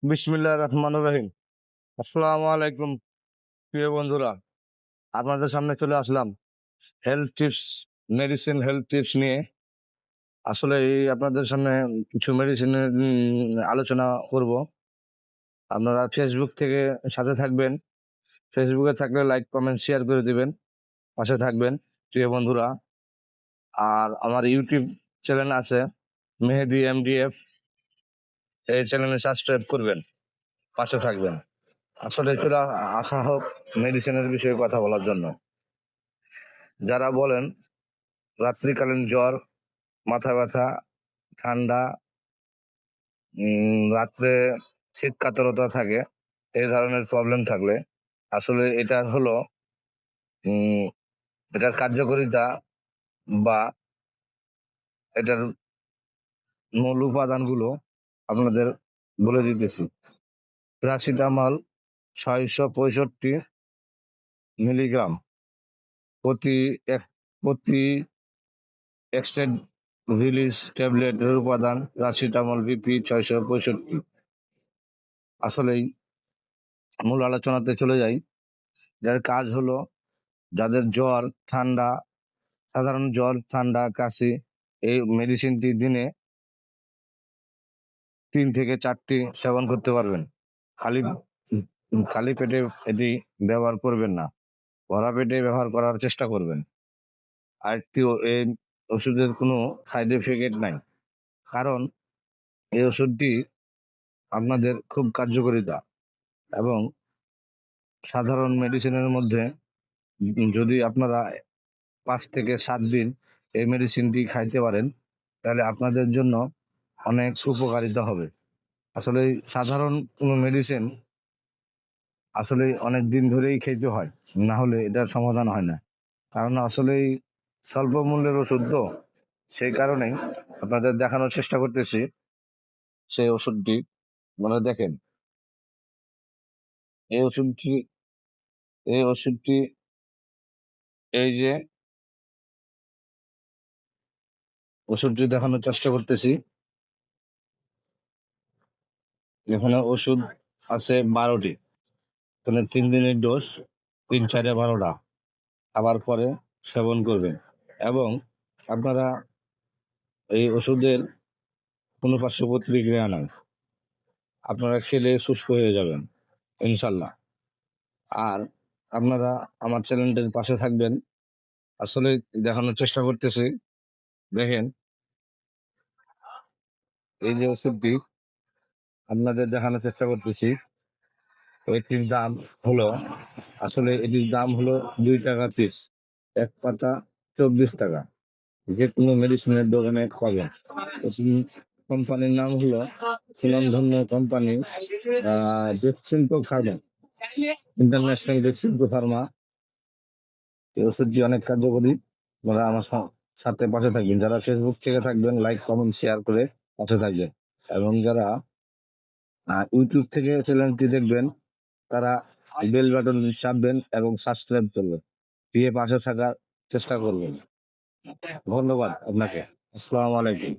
বিসমিল্লাহির রহমানির রহিম। আসসালামু আলাইকুম প্রিয় বন্ধুরা, আপনাদের সামনে চলে আসলাম health tips, medicine health tips নিয়ে। আসলে আপনাদের সামনে কিছু মেডিসিনের আলোচনা করব। আপনারা ফেসবুক থেকে সাথে থাকবেন। ফেসবুকে থাকলে লাইক কমেন্ট শেয়ার করে দিবেন, পাশে থাকবেন প্রিয় বন্ধুরা। আর আমার ইউটিউব চ্যানেল আছে মেহেদি এমডিএফ, এই চ্যানেলে সাবস্ক্রাইব করবেন, পাশে থাকবেন। আসলে চলে আসা হোক মেডিসিনের বিষয়ে কথা বলার জন্য। যারা বলেন রাত্রিকালীন জ্বর, মাথা ব্যথা, ঠান্ডা, রাত্রে শীত কাতরতা থাকে, এই ধরনের প্রবলেম থাকলে আসলে এটা হলো উম, এটার কার্যকারিতা বা এটার মূল উপাদানগুলো আপনাদের বলে দিতেছি। প্যারাসিটামল 665 মিলিগ্রাম প্রতি প্রতি এক্সটেন্ড রিলিজ ট্যাবলেটের উপাদান প্যারাসিটামল বিপি 665। আসলেই মূল আলোচনাতে চলে যাই। যার কাজ হলো যাদের জ্বর, ঠান্ডা, সাধারণ জ্বর, ঠান্ডা, কাশি, এই মেডিসিনটি দিনে 3 থেকে 4টি সেবন করতে পারবেন। খালি খালি পেটে এটি ব্যবহার করবেন না, ভরা পেটে ব্যবহার করার চেষ্টা করবেন। আরেকটি এই ওষুধের কোনো সাইড এফেক্ট নাই, কারণ এই ওষুধটি আপনাদের খুব কার্যকারিতা এবং সাধারণ মেডিসিনের মধ্যে যদি আপনারা 5 থেকে 7 দিন এই মেডিসিনটি খাইতে পারেন, তাহলে আপনাদের জন্য অনেক উপকারিতা হবে। আসলে সাধারণ কোনো মেডিসিন আসলে অনেক দিন ধরেই খেতে হয়, না হলে এটার সমাধান হয় না। কারণ আসলেই স্বল্প মূল্যের ওষুধ তো, সেই কারণেই আপনাদের দেখানোর চেষ্টা করতেছি সেই ওষুধটি। মানে দেখেন, এই ওষুধটি এই ওষুধটি এই যে ওষুধটি দেখানোর চেষ্টা করতেছি। এখানে ওষুধ আছে 12টি। এখানে 3 দিনের ডোজ, 3 4 12টা খাবার পরে সেবন করবেন। এবং আপনারা এই ওষুধের কোনো পার্শ্ব প্রতিক্রিয়া নাই, আপনারা খেলে সুস্থ হয়ে যাবেন ইনশাল্লাহ। আর আপনারা আমার চ্যানেলটির পাশে থাকবেন। আসলে দেখানোর চেষ্টা করতেছি, দেখেন এই যে ওষুধটি আপনাদের দেখানোর চেষ্টা করতেছি। এটির দাম হলো, আসলে এটির দাম হলো 2 টাকা পিস, এক পাতা 24 টাকা। যে কোনো মেডিসিনের দোকানে পাবেন। কোম্পানির নাম হলো সুনামধন্য company Beximco Pharma, international Beximco Pharma. এই ওষুধটি অনেক কার্যকরী। আপনারা আমার সাথে পাশে থাকবেন। যারা ফেসবুক থেকে থাকবেন লাইক কমেন্ট শেয়ার করে পাশে থাকবেন, এবং যারা ইউটিউব থেকে চ্যানেলটি দেখবেন তারা বেল বাটন চাপবেন এবং সাবস্ক্রাইব করবেন, দিয়ে পাশে থাকার চেষ্টা করবেন। ধন্যবাদ আপনাকে। আসসালামু আলাইকুম।